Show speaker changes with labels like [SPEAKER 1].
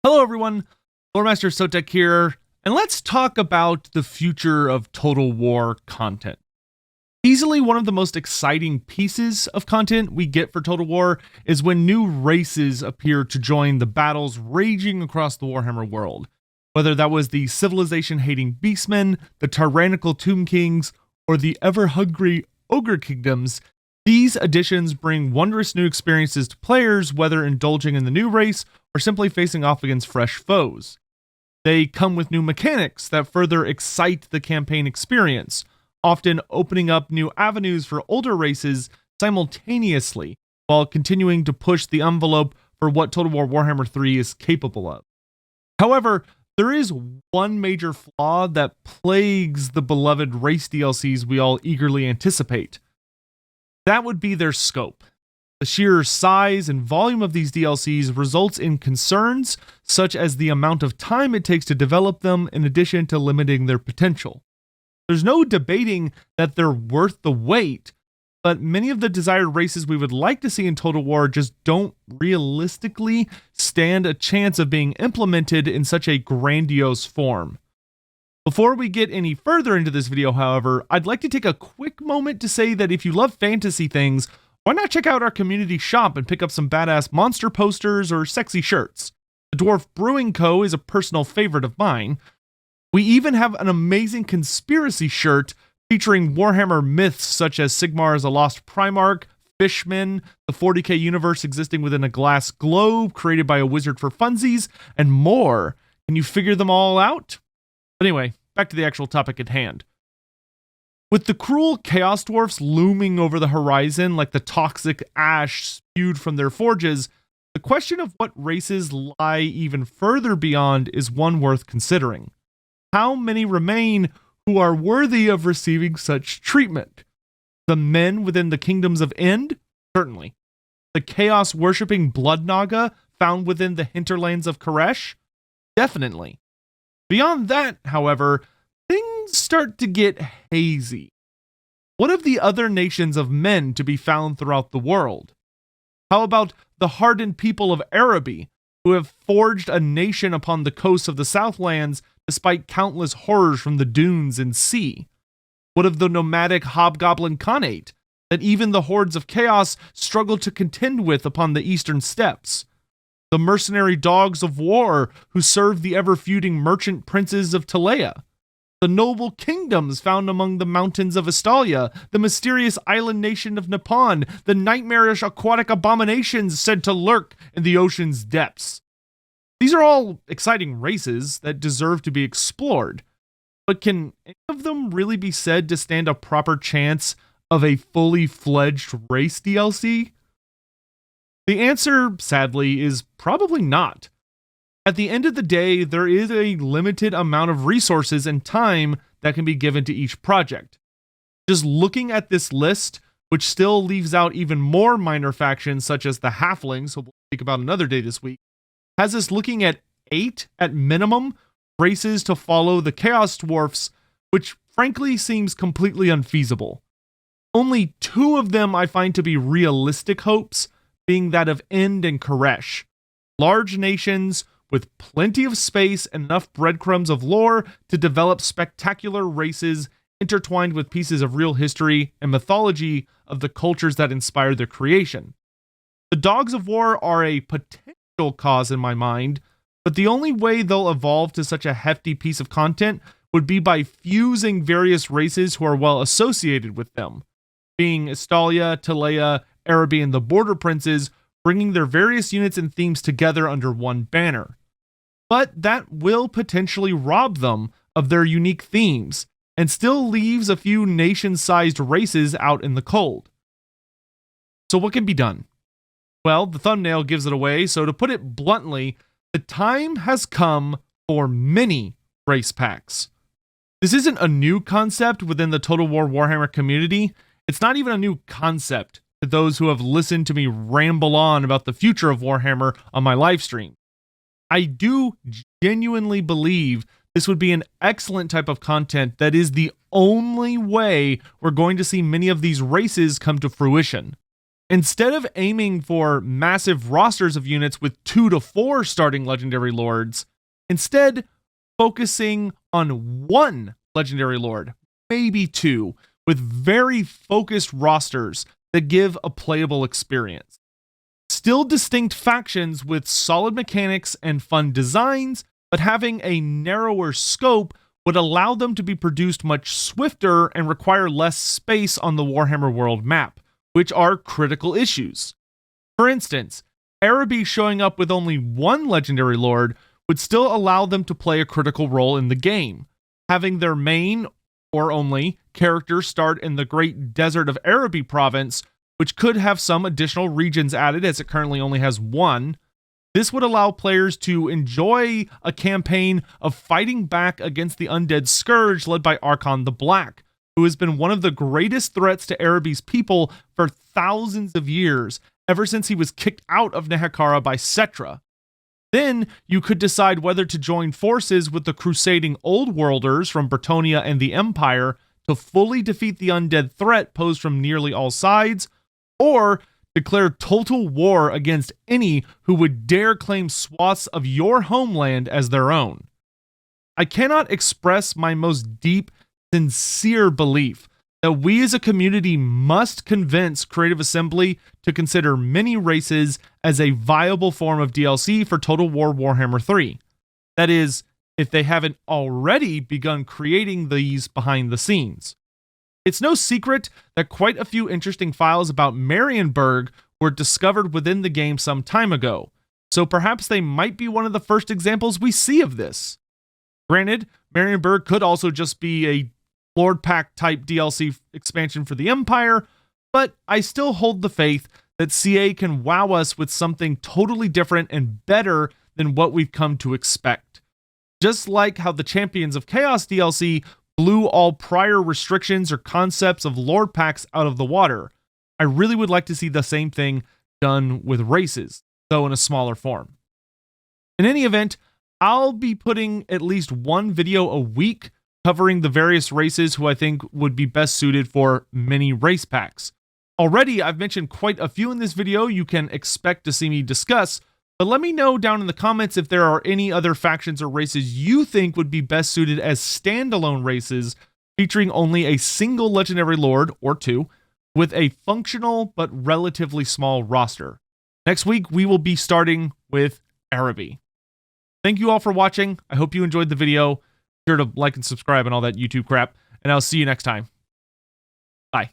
[SPEAKER 1] Hello everyone, Loremaster Sotek here, and let's talk about the future of Total War content. Easily one of the most exciting pieces of content we get for Total War is when new races appear to join the battles raging across the Warhammer world. Whether that was the civilization-hating beastmen, the tyrannical tomb kings, or the ever-hungry ogre kingdoms, these additions bring wondrous new experiences to players, whether indulging in the new race or simply facing off against fresh foes. They come with new mechanics that further excite the campaign experience, often opening up new avenues for older races simultaneously, while continuing to push the envelope for what Total War Warhammer 3 is capable of. However, there is one major flaw that plagues the beloved race DLCs we all eagerly anticipate. That would be their scope. The sheer size and volume of these DLCs results in concerns such as the amount of time it takes to develop them, in addition to limiting their potential. There's no debating that they're worth the wait, but many of the desired races we would like to see in Total War just don't realistically stand a chance of being implemented in such a grandiose form. Before we get any further into this video, however, I'd like to take a quick moment to say that if you love fantasy things, why not check out our community shop and pick up some badass monster posters or sexy shirts? The Dwarf Brewing Co. is a personal favorite of mine. We even have an amazing conspiracy shirt featuring Warhammer myths such as Sigmar as a lost Primarch, Fishmen, the 40k universe existing within a glass globe created by a wizard for funsies, and more. Can you figure them all out? Anyway, back to the actual topic at hand. With the cruel Chaos Dwarfs looming over the horizon like the toxic ash spewed from their forges, the question of what races lie even further beyond is one worth considering. How many remain who are worthy of receiving such treatment? The men within the kingdoms of End? Certainly. The chaos-worshipping Blood Naga found within the hinterlands of Koresh? Definitely. Beyond that, however, things start to get hazy. What of the other nations of men to be found throughout the world? How about the hardened people of Araby, who have forged a nation upon the coasts of the Southlands despite countless horrors from the dunes and sea? What of the nomadic hobgoblin Khanate that even the hordes of chaos struggle to contend with upon the eastern steppes? The mercenary dogs of war who serve the ever-feuding merchant princes of Talea? The noble kingdoms found among the mountains of Estalia, the mysterious island nation of Nippon, the nightmarish aquatic abominations said to lurk in the ocean's depths? These are all exciting races that deserve to be explored, but can any of them really be said to stand a proper chance of a fully fledged race DLC? The answer, sadly, is probably not. At the end of the day, there is a limited amount of resources and time that can be given to each project. Just looking at this list, which still leaves out even more minor factions such as the Halflings, who we'll speak about another day this week, has us looking at 8 at minimum races to follow the Chaos Dwarfs, which frankly seems completely unfeasible. Only 2 of them I find to be realistic hopes, being that of End and Koresh. Large nations with plenty of space and enough breadcrumbs of lore to develop spectacular races intertwined with pieces of real history and mythology of the cultures that inspired their creation. The Dogs of War are a potential cause in my mind, but the only way they'll evolve to such a hefty piece of content would be by fusing various races who are well associated with them, being Estalia, Talea, Araby, and the Border Princes, bringing their various units and themes together under one banner. But that will potentially rob them of their unique themes, and still leaves a few nation-sized races out in the cold. So what can be done? Well, the thumbnail gives it away, so to put it bluntly, the time has come for mini race packs. This isn't a new concept within the Total War Warhammer community. It's not even a new concept to those who have listened to me ramble on about the future of Warhammer on my live stream. I do genuinely believe this would be an excellent type of content that is the only way we're going to see many of these races come to fruition. Instead of aiming for massive rosters of units with 2 to 4 starting legendary lords, instead focusing on 1 legendary lord, maybe 2, with very focused rosters that give a playable experience. Still distinct factions with solid mechanics and fun designs, but having a narrower scope would allow them to be produced much swifter and require less space on the Warhammer world map, which are critical issues. For instance, Araby showing up with only 1 legendary lord would still allow them to play a critical role in the game. Having their main, or only, character start in the Great Desert of Araby province, which could have some additional regions added as it currently only has 1, this would allow players to enjoy a campaign of fighting back against the undead scourge led by Archon the Black, who has been one of the greatest threats to Araby's people for thousands of years, ever since he was kicked out of Nehekara by Cetra. Then you could decide whether to join forces with the crusading Old Worlders from Bretonnia and the Empire to fully defeat the undead threat posed from nearly all sides, or declare total war against any who would dare claim swaths of your homeland as their own. I cannot express my most deep, sincere belief that we as a community must convince Creative Assembly to consider many races as a viable form of DLC for Total War Warhammer 3. That is, if they haven't already begun creating these behind the scenes. It's no secret that quite a few interesting files about Marienburg were discovered within the game some time ago, so perhaps they might be one of the first examples we see of this. Granted, Marienburg could also just be a Lord Pack type DLC expansion for the Empire, but I still hold the faith that CA can wow us with something totally different and better than what we've come to expect. Just like how the Champions of Chaos DLC blew all prior restrictions or concepts of Lord Packs out of the water, I really would like to see the same thing done with races, though in a smaller form. In any event, I'll be putting at least 1 video a week covering the various races who I think would be best suited for mini race packs. Already, I've mentioned quite a few in this video you can expect to see me discuss, but let me know down in the comments if there are any other factions or races you think would be best suited as standalone races featuring only a single legendary lord, or 2, with a functional but relatively small roster. Next week, we will be starting with Araby. Thank you all for watching. I hope you enjoyed the video. Be sure to like and subscribe and all that YouTube crap, and I'll see you next time. Bye.